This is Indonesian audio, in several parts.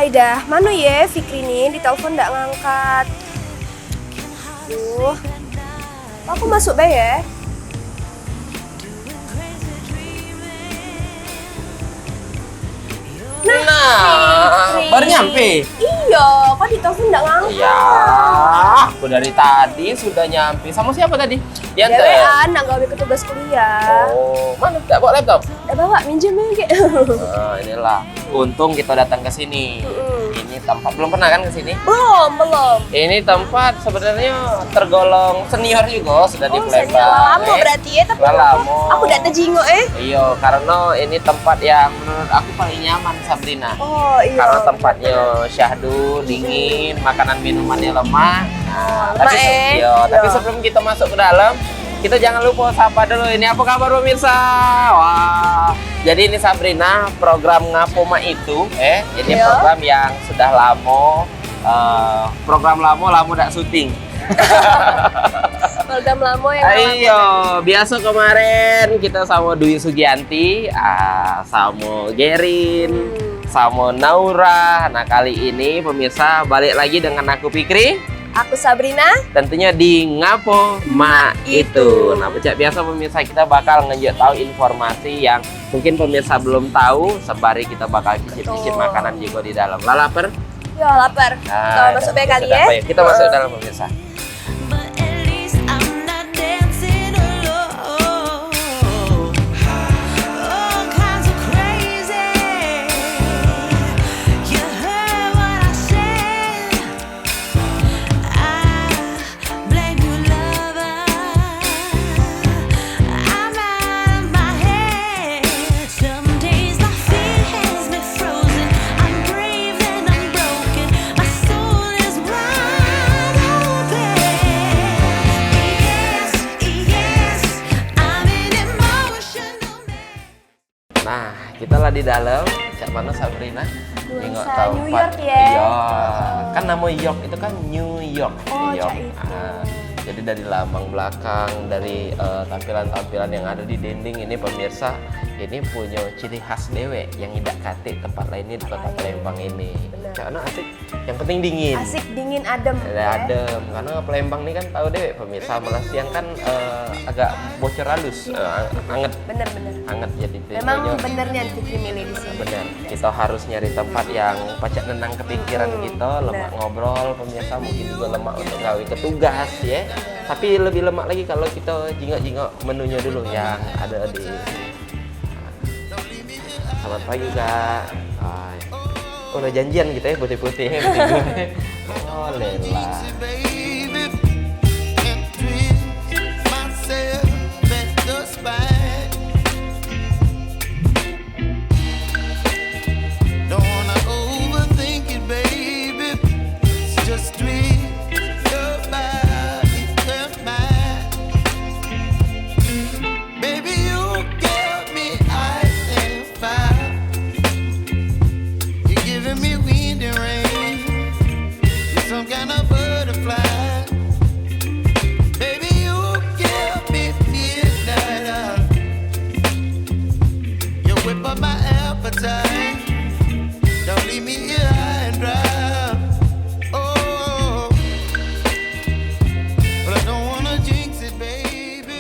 dah, mana ya Fikri nih di telepon nggak ngangkat. Aku masuk be ya. Nah, baru nyampe. Iya, kok di telepon nggak ngangkat? Iya, aku dari tadi sudah nyampe. Sama siapa tadi? Diantar. Dewean, nak gawe petugas kuliah. Oh, mana? Tidak bawa laptop? Bawa minjem aja. Nah, inilah. Untung kita datang ke sini. Ini tempat belum pernah kan ke sini? Belum. Ini tempat sebenarnya tergolong senior juga sudah di Palembang. Lama berarti ya, tapi aku udah tejingo Iya, karena ini tempat yang menurut aku paling nyaman Sabrina. Oh iya. Karena tempatnya syahdu, dingin, makanan minumannya lemah. Nah, tapi sebelum kita masuk ke dalam, kita jangan lupa sapa dulu. Ini apa kabar pemirsa? Wah, jadi ini Sabrina, program Ngapoma itu, ini program yang sudah lama, program lama tak syuting. Program lama yang Ayo, biasa kemarin kita sama Dwi Sugianti, sama Gerin, sama Naura. Nah kali ini pemirsa balik lagi dengan aku Fikri. Aku Sabrina. Tentunya di Ngapoma itu. Nah, biasa pemirsa kita bakal ngejak tahu informasi yang mungkin pemirsa belum tahu. Sembari kita bakal cicip-cicip makanan juga di dalam. Lapar? Ya lapar. Kita masuk kali ya. Kita masuk dalam pemirsa. Kita lah di dalam, cak mana Sabrina? Nggak tahu New York ya? Iya, kan nama York itu kan New York. Oh, York. itu. Jadi dari lambang belakang, dari tampilan-tampilan yang ada di dinding ini pemirsa, ini punya ciri khas dewe yang tidak kate tempat lainnya di kota Palembang ini. Karena asik, yang penting dingin. Asik, dingin, adem. Adem, karena Palembang ini kan tahu deh pemirsa, malah siang kan agak bocor halus, anget. Bener. Anget jadi. Memang benernya Fikri milih di sini. Bener, kita harus nyari tempat yang pacak nenang kepikiran kita, lemak ngobrol pemirsa, mungkin juga lemak untuk gawe ketugas ya. Tapi lebih lemak lagi kalau kita jingok-jingok menunya dulu yang ada di. Selamat pagi Kak. Oh, udah janjian gitu ya putih-putih. Oh lelah.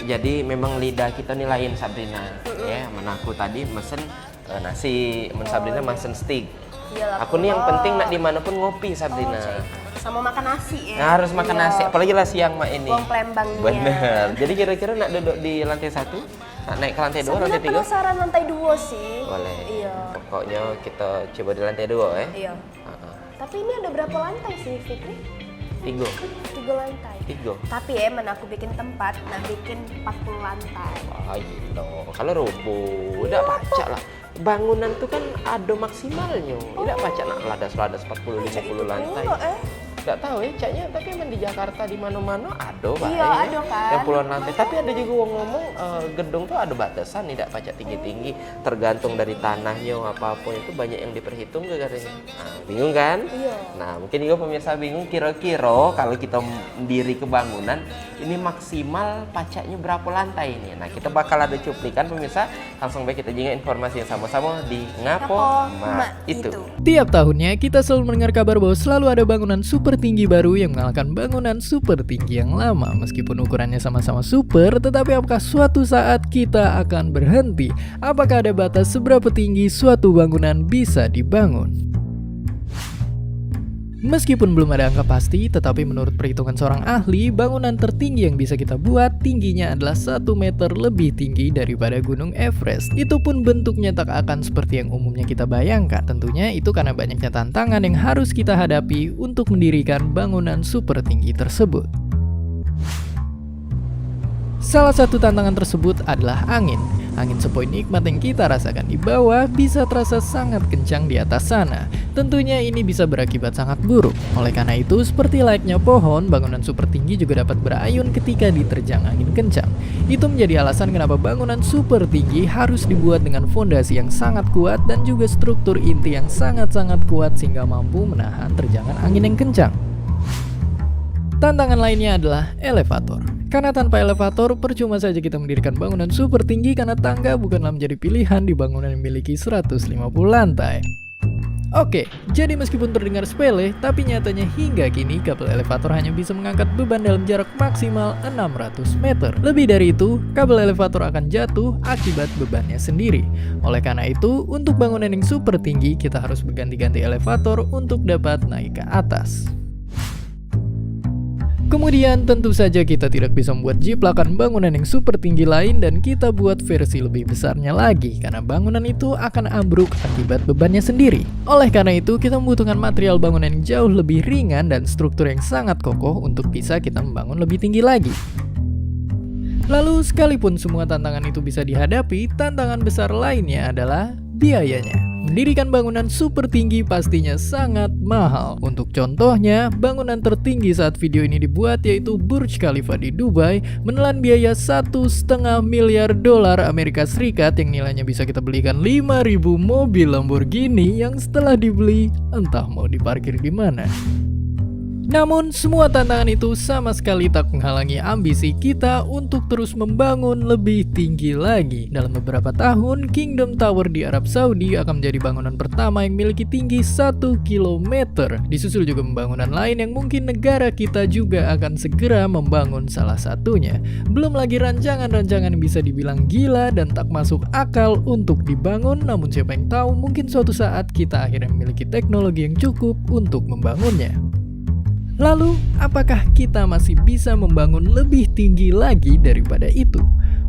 Jadi memang lidah kita nih lain Sabrina, ya. Mana aku tadi mesen nasi, Sabrina mesen steak. Iyalah, aku nih yang penting nak dimanapun ngopi Sabrina. Sama makan nasi ya. Nah, harus makan nasi, apalagi lah siang mak ini. Wong Palembangnya. Bener. Jadi kira-kira nak duduk di lantai 1, nak naik ke lantai 2, lantai 3? Penasaran lantai 2 sih. Boleh. Iya. Pokoknya kita coba di lantai 2 ya. Iya. Tapi ini ada berapa lantai sih Fikri? 3 lantai. 3. Tapi ya, mana aku bikin tempat, nah bikin 40 lantai. Wah gitu. Kalau roboh, udah pacak lah. Bangunan tuh kan ada maksimalnya. Tidak pacak nak ladas-ladas 40-50 lantai. Nggak tahu ya, caknya tapi emang di Jakarta di mana-mana ada Pak. Iya, ada kan. Yang puluhan lantai. Tapi ada juga ngomong gedung tuh ada batasan tidak pajak tinggi-tinggi, tergantung dari tanahnya apapun itu banyak yang diperhitung katanya. Nah, bingung kan? Iya. Nah, mungkin juga pemirsa bingung kira-kira kalau kita mendiri kebangunan ini maksimal pajaknya berapa lantai ini. Nah, kita bakal ada cuplikan pemirsa, langsung baik kita juga informasi yang sama-sama di Ngapo Ma itu. Tiap tahunnya kita selalu mendengar kabar bahwa selalu ada bangunan super tinggi baru yang mengalahkan bangunan super tinggi yang lama. Meskipun ukurannya sama-sama super, tetapi apakah suatu saat kita akan berhenti? Apakah ada batas seberapa tinggi suatu bangunan bisa dibangun? Meskipun belum ada angka pasti, tetapi menurut perhitungan seorang ahli, bangunan tertinggi yang bisa kita buat tingginya adalah 1 meter lebih tinggi daripada Gunung Everest. Itu pun bentuknya tak akan seperti yang umumnya kita bayangkan. Tentunya itu karena banyaknya tantangan yang harus kita hadapi untuk mendirikan bangunan super tinggi tersebut. Salah satu tantangan tersebut adalah angin. Angin sepoi nikmat yang kita rasakan di bawah bisa terasa sangat kencang di atas sana. Tentunya ini bisa berakibat sangat buruk. Oleh karena itu, seperti layaknya pohon, bangunan super tinggi juga dapat berayun ketika diterjang angin kencang. Itu menjadi alasan kenapa bangunan super tinggi harus dibuat dengan fondasi yang sangat kuat dan juga struktur inti yang sangat-sangat kuat sehingga mampu menahan terjangan angin yang kencang. Tantangan lainnya adalah elevator. Karena tanpa elevator, percuma saja kita mendirikan bangunan super tinggi karena tangga bukanlah menjadi pilihan di bangunan yang memiliki 150 lantai. Oke, jadi meskipun terdengar sepele, tapi nyatanya hingga kini kabel elevator hanya bisa mengangkat beban dalam jarak maksimal 600 meter. Lebih dari itu, kabel elevator akan jatuh akibat bebannya sendiri. Oleh karena itu, untuk bangunan yang super tinggi, kita harus berganti-ganti elevator untuk dapat naik ke atas. Kemudian tentu saja kita tidak bisa membuat jiplakan bangunan yang super tinggi lain dan kita buat versi lebih besarnya lagi karena bangunan itu akan ambruk akibat bebannya sendiri. Oleh karena itu kita membutuhkan material bangunan yang jauh lebih ringan dan struktur yang sangat kokoh untuk bisa kita membangun lebih tinggi lagi. Lalu sekalipun semua tantangan itu bisa dihadapi, tantangan besar lainnya adalah biayanya. Mendirikan bangunan super tinggi pastinya sangat mahal. Untuk contohnya, bangunan tertinggi saat video ini dibuat yaitu Burj Khalifa di Dubai menelan biaya $1,5 miliar Amerika Serikat yang nilainya bisa kita belikan 5.000 mobil Lamborghini yang setelah dibeli entah mau diparkir di mana. Namun semua tantangan itu sama sekali tak menghalangi ambisi kita untuk terus membangun lebih tinggi lagi. Dalam beberapa tahun, Kingdom Tower di Arab Saudi akan menjadi bangunan pertama yang memiliki tinggi 1 km. Disusul juga pembangunan lain yang mungkin negara kita juga akan segera membangun salah satunya. Belum lagi rancangan-rancangan yang bisa dibilang gila dan tak masuk akal untuk dibangun, namun siapa yang tahu mungkin suatu saat kita akhirnya memiliki teknologi yang cukup untuk membangunnya. Lalu, apakah kita masih bisa membangun lebih tinggi lagi daripada itu?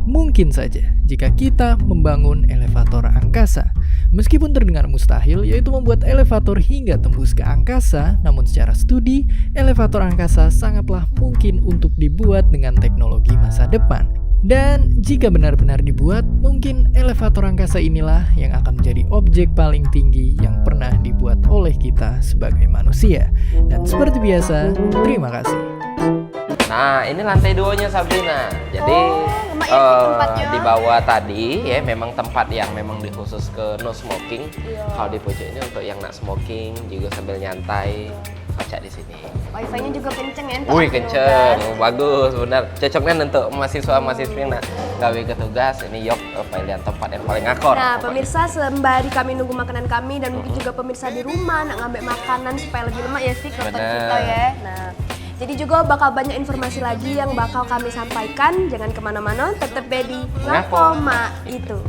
Mungkin saja jika kita membangun elevator angkasa. Meskipun terdengar mustahil, yaitu membuat elevator hingga tembus ke angkasa, namun secara studi, elevator angkasa sangatlah mungkin untuk dibuat dengan teknologi masa depan. Dan jika benar-benar dibuat, mungkin elevator angkasa inilah yang akan menjadi objek paling tinggi yang pernah dibuat oleh kita sebagai manusia. Dan seperti biasa, terima kasih. Nah, ini lantai 2-nya Sabrina. Jadi di bawah tadi ya memang tempat yang memang dikhusus ke no smoking. Kalau di pojok ini untuk yang nak smoking juga sambil nyantai baca di sini. Wifi-nya juga kenceng ya. Wih, kenceng. Bagus, benar. Cocoknya untuk mahasiswa-mahasiswa yang nak gawe ke tugas. Ini yok pilihan tempat yang paling akor. Nah, pemirsa sembari kami nunggu makanan kami dan mungkin juga pemirsa di rumah nak ngambil makanan supaya lebih lemak ya sih konten kita ya. Nah, jadi juga bakal banyak informasi lagi yang bakal kami sampaikan. Jangan kemana-mana, tetap di Ngapo Ma itu.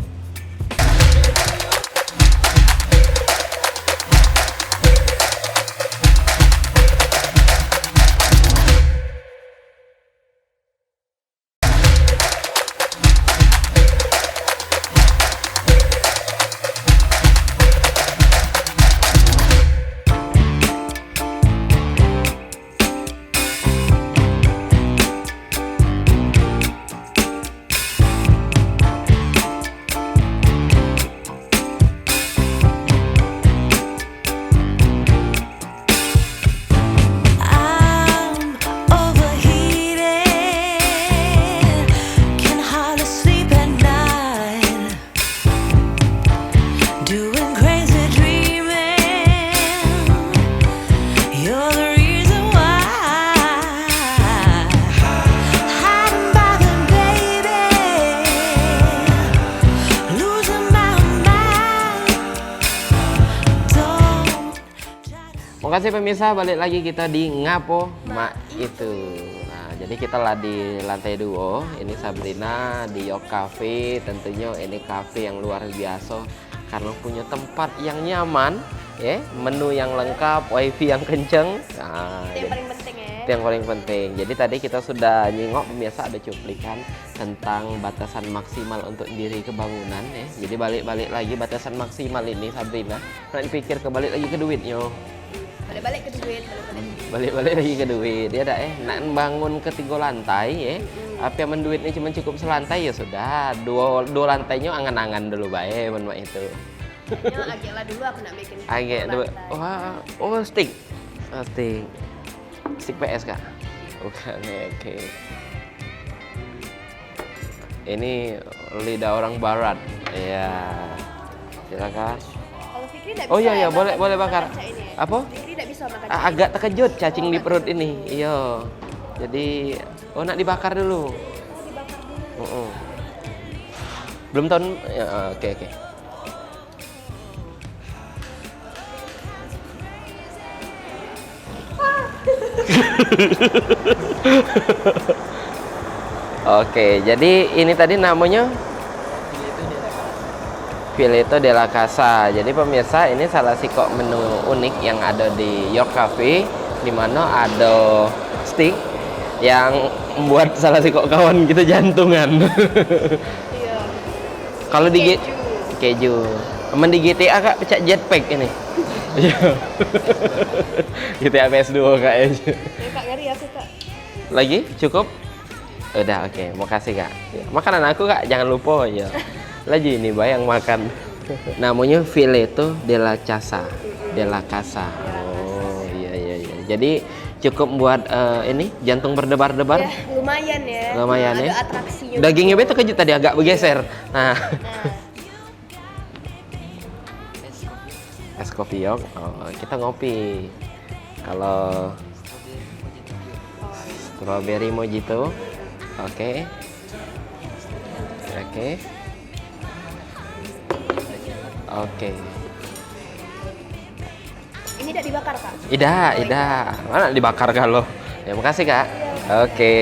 kasih pemirsa, balik lagi kita di Ngapo Mak Itu. Nah, jadi kita lah di lantai 2. Ini Sabrina di York Cafe. Tentunya ini cafe yang luar biasa karena punya tempat yang nyaman, ya, menu yang lengkap, wifi yang kenceng. Nah, Itu yang paling penting ya. itu yang paling penting. Jadi tadi kita sudah nyingok pemirsa, ada cuplikan tentang batasan maksimal untuk diri kebangunan, ya. Jadi balik-balik lagi batasan maksimal ini Sabrina. Nah, dipikir kebalik lagi ke duitnya. Balik-balik ke duit, Balik-balik lagi ke duit. Ya dah nak bangun ke 3 lantai, ya. Apa yang menduitnya cuma cukup selantai ya sudah. Dua lantainya angan-angan dulu bae men itu. Yang agak lah dulu aku nak bikin. Agak dua. lantai. Wah, oh stick. Stick. Stick PS Kak. Bukan, oke. Ini lidah orang barat. Iya. Silakan. Kalau Fikri tidak bisa. Oh iya ya boleh makan bakar. kaca ini ya? Apa? Fikri tidak bisa makan. Agak terkejut cacing di perut ini. Iya. Jadi nak dibakar dulu. Dibakar dulu. Belum tahun ya, oke. Oke, jadi ini tadi namanya Filetto della Casa. Jadi pemirsa, ini salah satu menu unik yang ada di York Cafe, di mana ada steak yang membuat salah satu kawan kita jantungan. Iya. Kalau di keju. Temen di GTA Kak pecah jetpack ini. GTA PS2 kayaknya. Ya Kak, ngeri aku Kak. Lagi? Cukup? Udah, oke. Mau kasih Kak. Makanan aku Kak, jangan lupa ya. Lagi ini bayang makan. Namanya Filetto della Casa. Della Casa. Oh, iya. Jadi cukup buat ini jantung berdebar-debar. Ya, lumayan ya. Lumayan Ada ya. atraksinya. Dagingnya betul kejut tadi agak bergeser. Nah. Es kopi York. Oh, kita ngopi. Kalau strawberry mojito. Oke. Ini tidak dibakar Kak. Ida. Mana dibakar kalau? Ya, makasih Kak. Oke.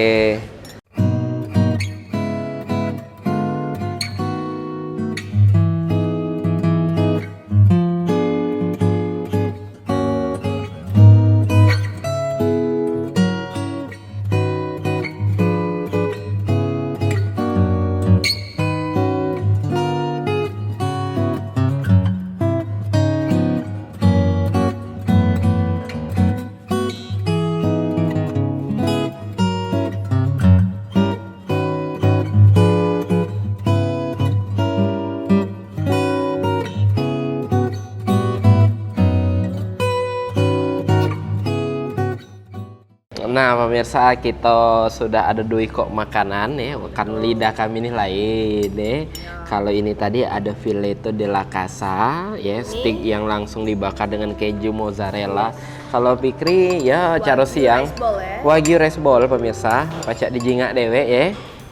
Nah pemirsa, kita sudah ada 2 kok makanan ya, kan lidah kami ini lain deh. Kalau ini tadi ada Filetto della Casa ya, steak yang langsung dibakar dengan keju mozzarella. Kalau Fikri ya cara siang rice ball ya. Wagyu rice ball pemirsa, pacak dijingak dewe ya.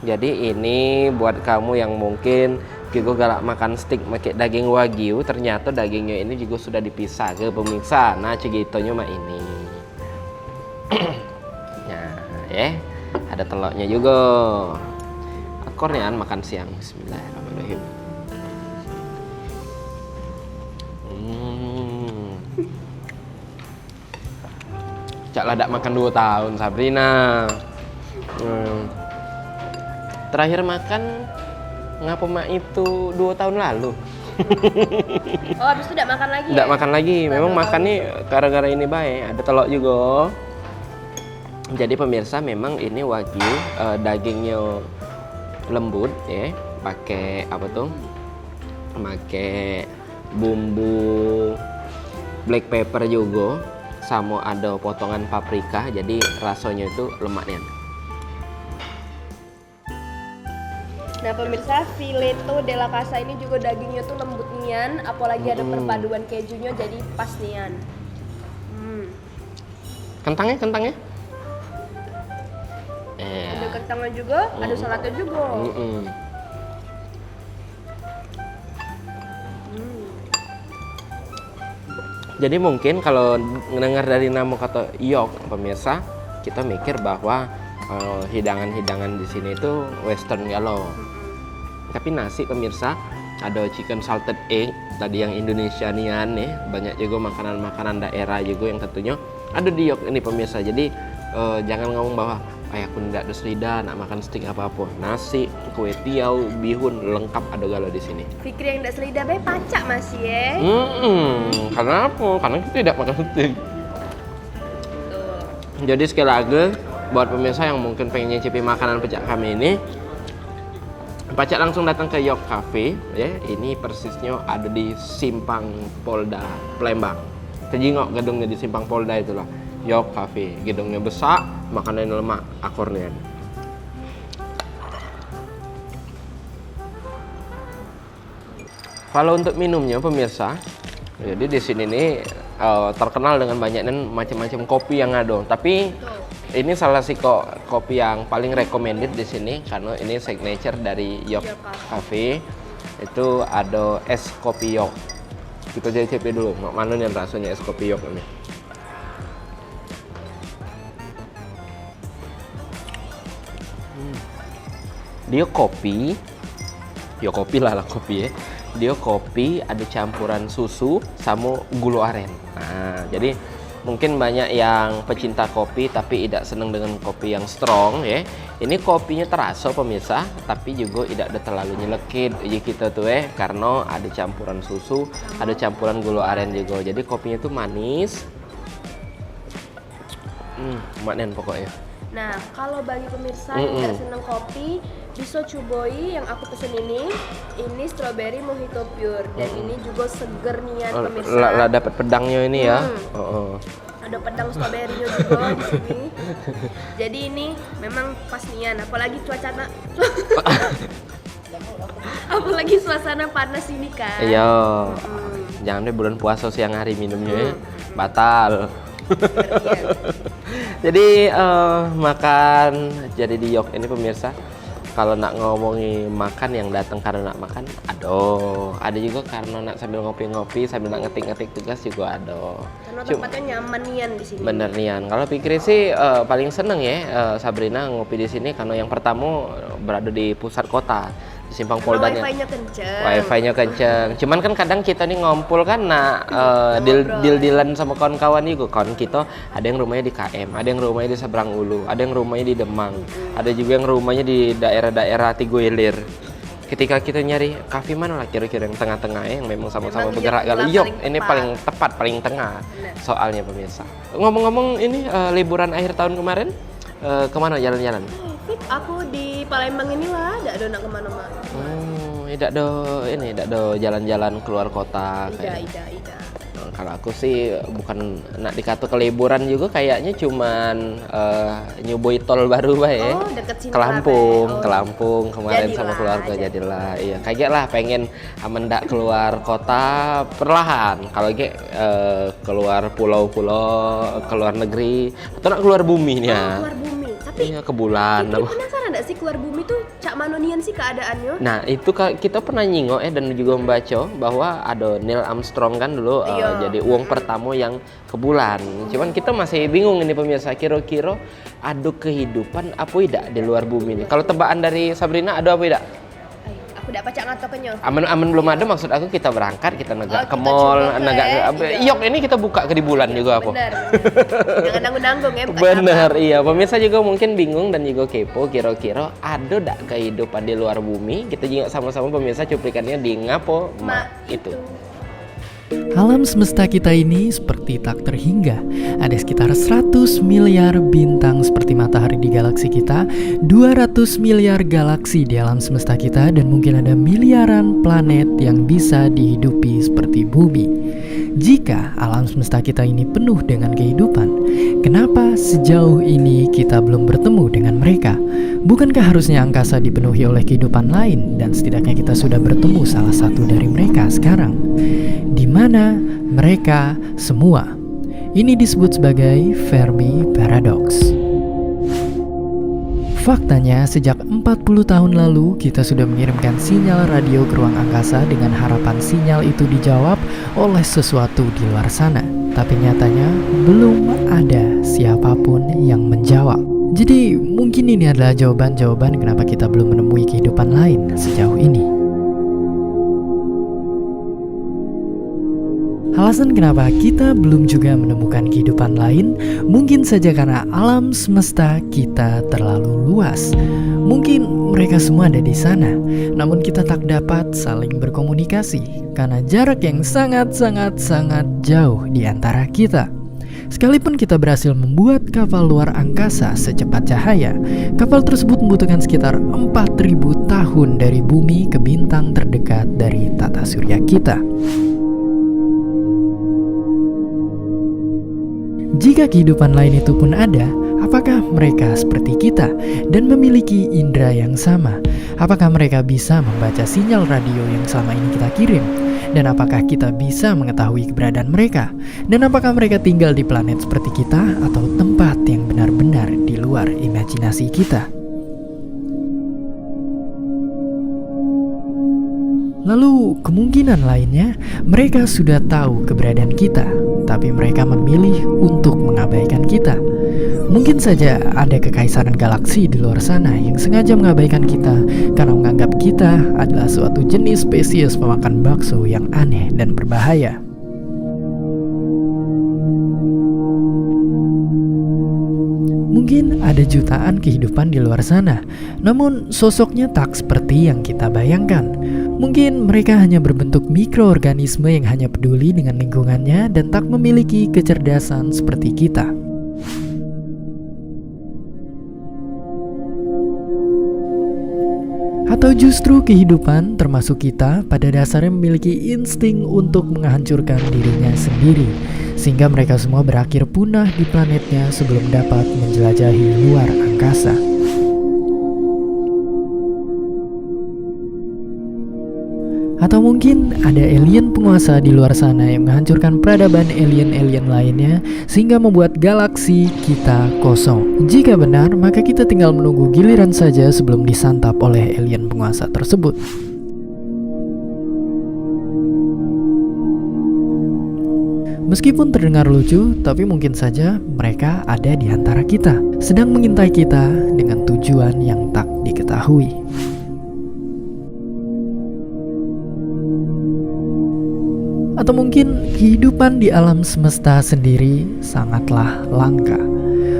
Jadi ini buat kamu yang mungkin juga galak makan steak pakai daging wagyu, ternyata dagingnya ini juga sudah dipisah ke pemirsa. Nah cegitonya mah ini. Ada telurnya juga. Akornya makan siang. Bismillahirrahmanirrahim. Cak ladak makan 2 tahun Sabrina. Terakhir makan Ngapo Mak Itu 2 tahun lalu. Oh, habis itu tidak makan lagi. Tidak makan lagi. Memang makannya gara-gara ini baik. Ada telur juga. Jadi pemirsa, memang ini wagyu dagingnya lembut ya, pakai apa tuh? Pakai bumbu black pepper juga, sama ada potongan paprika. Jadi rasanya itu lemaknya. Nah pemirsa, Filetto della Casa ini juga dagingnya tuh lembut nian, apalagi ada perpaduan kejunya jadi pas nian. Kentangnya? Ada kentangnya juga, ada saladnya juga. Jadi mungkin kalau mendengar dari nama kata yok pemirsa, kita mikir bahwa hidangan-hidangan di sini itu western galau. Tapi nasi pemirsa, ada chicken salted egg tadi yang Indonesianian nih, banyak juga makanan-makanan daerah juga yang tentunya ada di yok ini pemirsa. Jadi jangan ngomong bahwa aku tidak ada selida, nak makan steak apa-apa. Nasi, kue tiaw, bihun lengkap ada galau di sini. Fikri yang tidak selida bae pacak masih ya. Karena apa? Karena kita tidak makan steak. Jadi sekali lagi buat pemirsa yang mungkin pengen nyicipi makanan pecak kami ini, pacak langsung datang ke Yok Cafe ya. Ini persisnya ada di Simpang Polda Palembang. Terjengok gedungnya di Simpang Polda itulah. Yok Cafe, gedungnya besar, makanan lemak akornya. Kalau untuk minumnya pemirsa, jadi di sini nih terkenal dengan banyaknya macam-macam kopi yang ada. Tapi ini salah satu kopi yang paling recommended di sini karena ini signature dari Yok Cafe. Itu ada es kopi Yok. Kita cicip dulu, mana nih rasanya es kopi Yok ini. Dia kopi, ya kopi lah kopi ya. Dia kopi ada campuran susu sama gula aren. Nah, jadi mungkin banyak yang pecinta kopi tapi tidak senang dengan kopi yang strong ya. Ini kopinya terasa pemirsa, tapi juga tidak ada terlalu nyelekit jadi kita tuh karena ada campuran susu, ada campuran gula aren juga. Jadi kopinya tuh manis. Manen pokoknya. Nah, kalau bagi pemirsa yang tidak senang kopi, bisa cobain yang aku pesen ini strawberry mojito pure dan ini juga seger nian pemirsa. Dapat pedangnya ini ya. Ada pedang strawberry-nya juga di sini. Jadi ini memang pas nian, apalagi apalagi suasana panas ini kan. Iya. Jangan deh bulan puasa siang hari minumnya batal. Jadi makan jadi di Yok ini pemirsa, kalau nak ngomongi makan yang datang karena nak makan, ada juga karena nak sambil ngopi-ngopi sambil nak ngetik-ngetik tugas juga ada. Karena tempatnya nyaman nian di sini. Bener nian. Kalau pikir sih paling seneng ya Sabrina ngopi di sini karena yang pertama berada di pusat kota. Simpang Poldanya. Wifi-nya kenceng. Cuman kan kadang kita nih ngumpul kan deal-dealan sama kawan-kawan juga. Kawan kita ada yang rumahnya di KM, ada yang rumahnya di Seberang Ulu, ada yang rumahnya di Demang, ada juga yang rumahnya di daerah-daerah Tigo Ilir. Ketika kita nyari kafe mana lah kira-kira yang tengah-tengah yang memang sama-sama bergerak kali. Yok, ini paling tepat, paling tengah. Soalnya pemirsa. Ngomong-ngomong ini liburan akhir tahun kemarin kemana jalan-jalan? Aku di Palembang inilah, tidak ada nak kemana-mana. Tidak ada jalan-jalan keluar kota. Tidak. Kalau aku sih bukan nak dikata ke liburan juga, kayaknya cuman nyuboi tol baru ya. Deket sini ke Lampung kemarin jadilah, sama keluarga jadilah. Iya, kayak lah pengen mendak keluar kota perlahan. Kalau keluar pulau-pulau, keluar negeri atau nak keluar bumi nih ya. Keluar bumi. Tapi iya, ke bulan. Penasaran enggak sih keluar bumi tuh cak manonian sih keadaannya? Nah, itu kita pernah nyingok dan juga membaca bahwa ada Neil Armstrong kan dulu jadi uang pertama yang ke bulan. Cuman kita masih bingung ini pemirsa, kira-kira ada kehidupan apa tidak di luar bumi ini. Kalau tebakan dari Sabrina ada apa tidak? Aku tidak pacak ngatokannya. Aman belum ada, maksud aku kita berangkat, kita negak ke mall, Yok ini kita buka ke di bulan juga apa? Benar. Jangan nanggung-nanggung ya. Bener, iya. Pemirsa juga mungkin bingung dan juga kepo, kira-kira ada tak kehidupan di luar bumi? Kita juga sama-sama pemirsa cuplikannya di Ngapo itu. Alam semesta kita ini seperti tak terhingga. Ada sekitar 100 miliar bintang seperti matahari di galaksi kita, 200 miliar galaksi di alam semesta kita, dan mungkin ada miliaran planet yang bisa dihidupi seperti bumi. Jika alam semesta kita ini penuh dengan kehidupan, kenapa sejauh ini kita belum bertemu dengan mereka? Bukankah harusnya angkasa dipenuhi oleh kehidupan lain dan setidaknya kita sudah bertemu salah satu dari mereka sekarang? Di mana mereka semua? Ini disebut sebagai Fermi Paradox. Faktanya, sejak 40 tahun lalu kita sudah mengirimkan sinyal radio ke ruang angkasa dengan harapan sinyal itu dijawab oleh sesuatu di luar sana. Tapi nyatanya belum ada siapapun yang menjawab. Jadi mungkin ini adalah jawaban-jawaban kenapa kita belum menemui kehidupan lain sejauh ini. Alasan kenapa kita belum juga menemukan kehidupan lain mungkin saja karena alam semesta kita terlalu luas. Mungkin mereka semua ada di sana, namun kita tak dapat saling berkomunikasi karena jarak yang sangat jauh di antara kita. Sekalipun kita berhasil membuat kapal luar angkasa secepat cahaya, kapal tersebut membutuhkan sekitar 4.000 tahun dari bumi ke bintang terdekat dari tata surya kita. Jika kehidupan lain itu pun ada, apakah mereka seperti kita dan memiliki indera yang sama? Apakah mereka bisa membaca sinyal radio yang selama ini kita kirim? Dan apakah kita bisa mengetahui keberadaan mereka? Dan apakah mereka tinggal di planet seperti kita atau tempat yang benar-benar di luar imajinasi kita? Lalu kemungkinan lainnya, mereka sudah tahu keberadaan kita, tapi mereka memilih untuk mengabaikan kita. Mungkin saja ada kekaisaran galaksi di luar sana yang sengaja mengabaikan kita karena menganggap kita adalah suatu jenis spesies pemakan bakso yang aneh dan berbahaya. Mungkin ada jutaan kehidupan di luar sana, namun sosoknya tak seperti yang kita bayangkan. Mungkin mereka hanya berbentuk mikroorganisme yang hanya peduli dengan lingkungannya dan tak memiliki kecerdasan seperti kita. Atau justru kehidupan termasuk kita pada dasarnya memiliki insting untuk menghancurkan dirinya sendiri, sehingga mereka semua berakhir punah di planetnya sebelum dapat menjelajahi luar angkasa. Atau mungkin ada alien penguasa di luar sana yang menghancurkan peradaban alien-alien lainnya sehingga membuat galaksi kita kosong. Jika benar, maka kita tinggal menunggu giliran saja sebelum disantap oleh alien penguasa tersebut. Meskipun terdengar lucu, tapi mungkin saja mereka ada di antara kita, sedang mengintai kita dengan tujuan yang tak diketahui. Atau mungkin kehidupan di alam semesta sendiri sangatlah langka.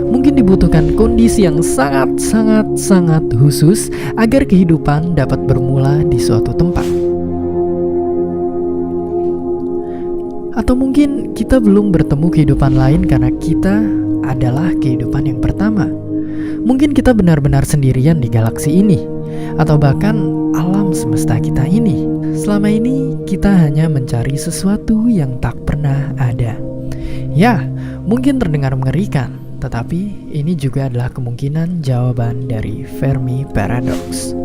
Mungkin dibutuhkan kondisi yang sangat khusus agar kehidupan dapat bermula di suatu tempat. Atau mungkin kita belum bertemu kehidupan lain karena kita adalah kehidupan yang pertama. Mungkin kita benar-benar sendirian di galaksi ini, atau bahkan alam semesta kita ini. Selama ini kita hanya mencari sesuatu yang tak pernah ada. Ya, mungkin terdengar mengerikan, tetapi ini juga adalah kemungkinan jawaban dari Fermi Paradox.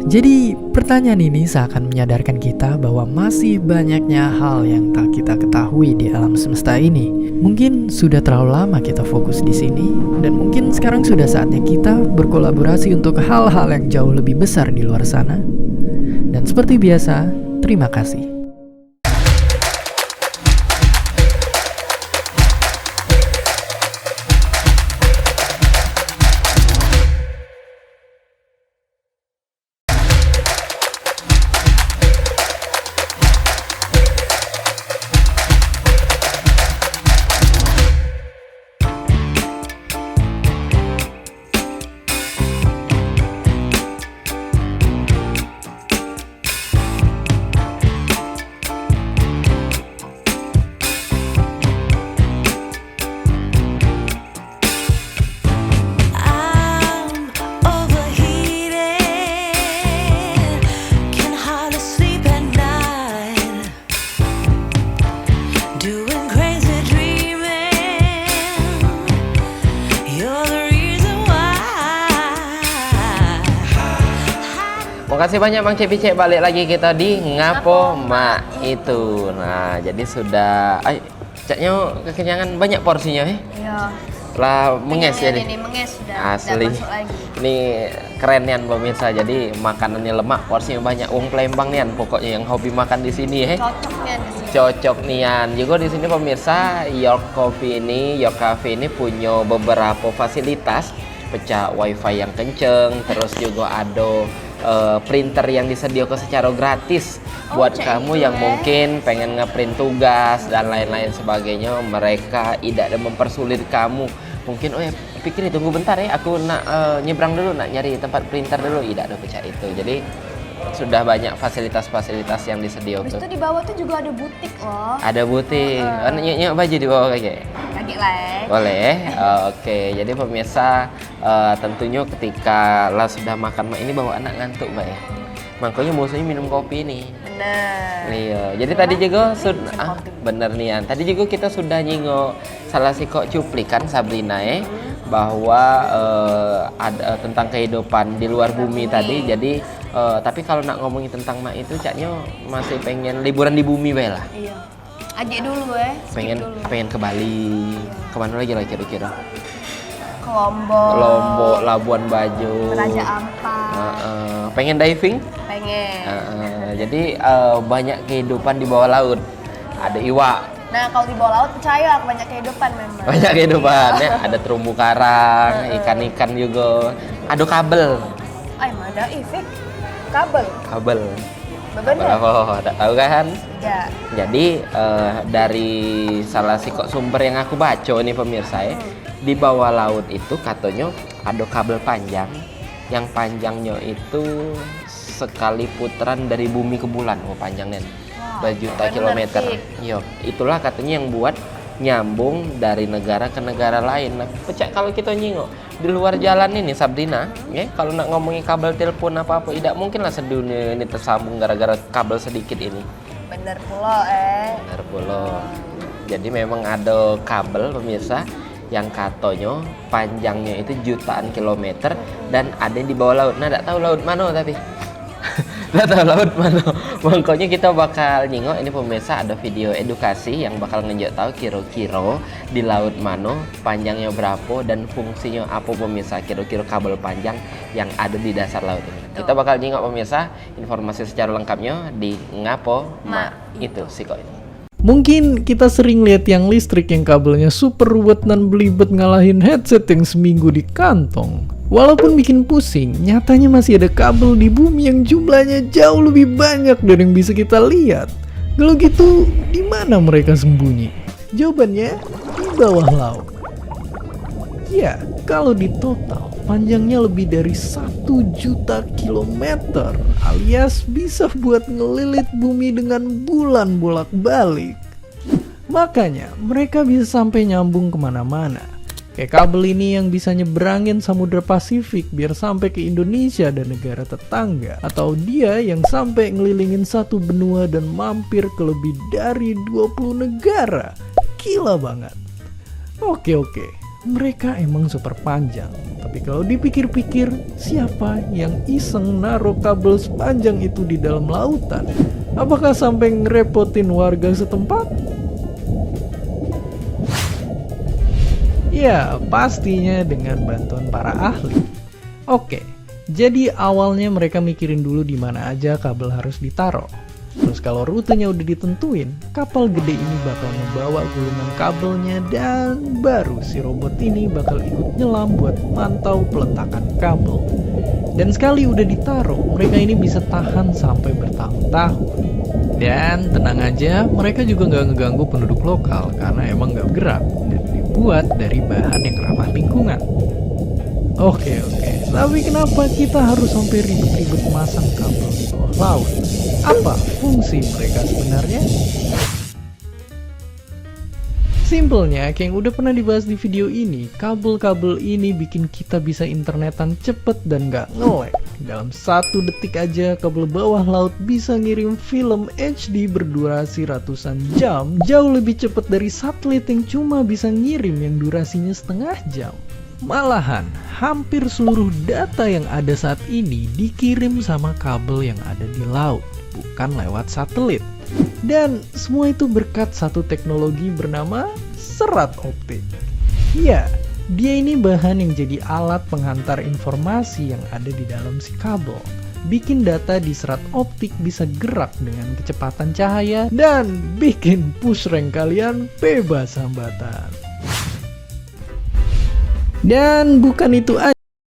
Jadi pertanyaan ini seakan menyadarkan kita bahwa masih banyaknya hal yang tak kita ketahui di alam semesta ini. Mungkin sudah terlalu lama kita fokus di sini, dan mungkin sekarang sudah saatnya kita berkolaborasi untuk hal-hal yang jauh lebih besar di luar sana. Dan seperti biasa, terima kasih. Makasih banyak Bang Cepi balik lagi kita di Ngapo Mak itu. Nah, jadi sudah caknya kekenyangan banyak porsinya Iya. Lah menges ya nih. Ini menges sudah. Asli. Masuk lagi. Ini keren nian pemirsa. Jadi makanannya lemak, porsinya banyak. Wong Palembang nian pokoknya yang hobi makan di sini ya. Cocok nih di sini. Cocok nian. Juga di sini pemirsa, York Cafe ini punya beberapa fasilitas, pecah wifi yang kenceng, terus juga ada printer yang disediakan secara gratis buat kamu yang mungkin pengen ngeprint tugas dan lain-lain sebagainya. Mereka tidak ada mempersulit kamu. Mungkin ya pikir tunggu bentar ya, aku nak nyebrang dulu, nak nyari tempat printer dulu. Tidak ada pecah itu. Jadi sudah banyak fasilitas-fasilitas yang disediakan. Habis itu di bawah tuh juga ada butik loh. Ada butik. Nyok baju di bawah kayak. Lagi lah. Boleh. Oke. Jadi pemirsa, tentunya ketika lah sudah makan ini bawa anak ngantuk, Mbak ya. Makanya musuhnya minum kopi nih. Bener. Iya. Jadi tadi juga sudah bener nih. Tadi juga kita sudah nyingok salah si kok cuplikan Sabrina ya, bahwa ada tentang kehidupan di luar bumi tadi. Jadi tapi kalau nak ngomongin tentang mak itu caknya masih pengen liburan di bumi bae lah. Iya. Ajak dulu Pengen ke Bali. Kemana lagi lah kira-kira? Ke Lombok. Lombok, Labuan Bajo. Raja Ampat. Pengen diving? Pengen. Jadi banyak kehidupan di bawah laut. Ada iwak. Nah, kalau di bawah laut percaya banyak kehidupan memang. Banyak kehidupan ya. Ada terumbu karang, ikan-ikan juga. Ada kabel. Ay, ada Ifik. Kabel. Kabel Bener. apa? Tak tahu kan? Ya. Jadi dari salah kok sumber yang aku baca nih pemirsa ya, di bawah laut itu katanya ada kabel panjang yang panjangnya itu sekali putaran dari bumi ke bulan. Oh panjangnya berjuta kilometer. Yo, itulah katanya yang buat nyambung dari negara ke negara lain. Nah, pecah kalau kita nyingok di luar jalan ini Sabrina, ya kalau nak ngomongin kabel telepon apa tidak mungkin lah sedunia ini tersambung gara-gara kabel sedikit ini. Bener pula Bener pula. Jadi memang ada kabel pemirsa yang katanya panjangnya itu jutaan kilometer dan ada di bawah laut. Nah, tidak tahu laut mana tapi. Tidak tahu laut mana. Makanya kita bakal nyingok ini pemirsa, ada video edukasi yang bakal ngejak tahu kira-kira di laut mana, panjangnya berapa dan fungsinya apa pemirsa, kira-kira kabel panjang yang ada di dasar laut ini. Kita bakal nyingok pemirsa informasi secara lengkapnya di Ngapo Ma itu Siko ini. Mungkin kita sering lihat yang listrik yang kabelnya super ruwet dan belibet ngalahin headset yang seminggu di kantong. Walaupun bikin pusing, nyatanya masih ada kabel di bumi yang jumlahnya jauh lebih banyak dari yang bisa kita lihat. Kalau gitu, di mana mereka sembunyi? Jawabannya, di bawah laut. Ya, kalau di total, panjangnya lebih dari 1 juta kilometer, alias bisa buat ngelilit bumi dengan bulan bolak-balik. Makanya, mereka bisa sampai nyambung kemana-mana. Kayak kabel ini yang bisa nyebrangin Samudra Pasifik biar sampai ke Indonesia dan negara tetangga. Atau dia yang sampai ngelilingin satu benua dan mampir ke lebih dari 20 negara. Gila banget. Oke. Mereka emang super panjang. Tapi kalau dipikir-pikir, siapa yang iseng naruh kabel sepanjang itu di dalam lautan? Apakah sampai ngerepotin warga setempat? Ya, pastinya dengan bantuan para ahli. Oke, jadi awalnya mereka mikirin dulu di mana aja kabel harus ditaruh. Terus kalau rutenya udah ditentuin, kapal gede ini bakal ngebawa gulungan kabelnya dan baru si robot ini bakal ikut nyelam buat mantau peletakan kabel. Dan sekali udah ditaruh, mereka ini bisa tahan sampai bertahun-tahun. Dan tenang aja, mereka juga nggak ngeganggu penduduk lokal karena emang nggak gerak dan dibuat dari bahan yang ramah lingkungan. Oke, tapi kenapa kita harus sampai ribet-ribet masang kabel di bawah laut? Apa fungsi mereka sebenarnya? Simpelnya, kayak yang udah pernah dibahas di video ini, kabel-kabel ini bikin kita bisa internetan cepet dan gak nge-lag. Dalam 1 detik aja, kabel bawah laut bisa ngirim film HD berdurasi ratusan jam, jauh lebih cepet dari satelit yang cuma bisa ngirim yang durasinya setengah jam. Malahan, hampir seluruh data yang ada saat ini dikirim sama kabel yang ada di laut, bukan lewat satelit. Dan semua itu berkat satu teknologi bernama serat optik. Ya, Dia ini bahan yang jadi alat penghantar informasi yang ada di dalam si kabel. Bikin data di serat optik bisa gerak dengan kecepatan cahaya dan bikin push rank kalian bebas hambatan. Dan bukan itu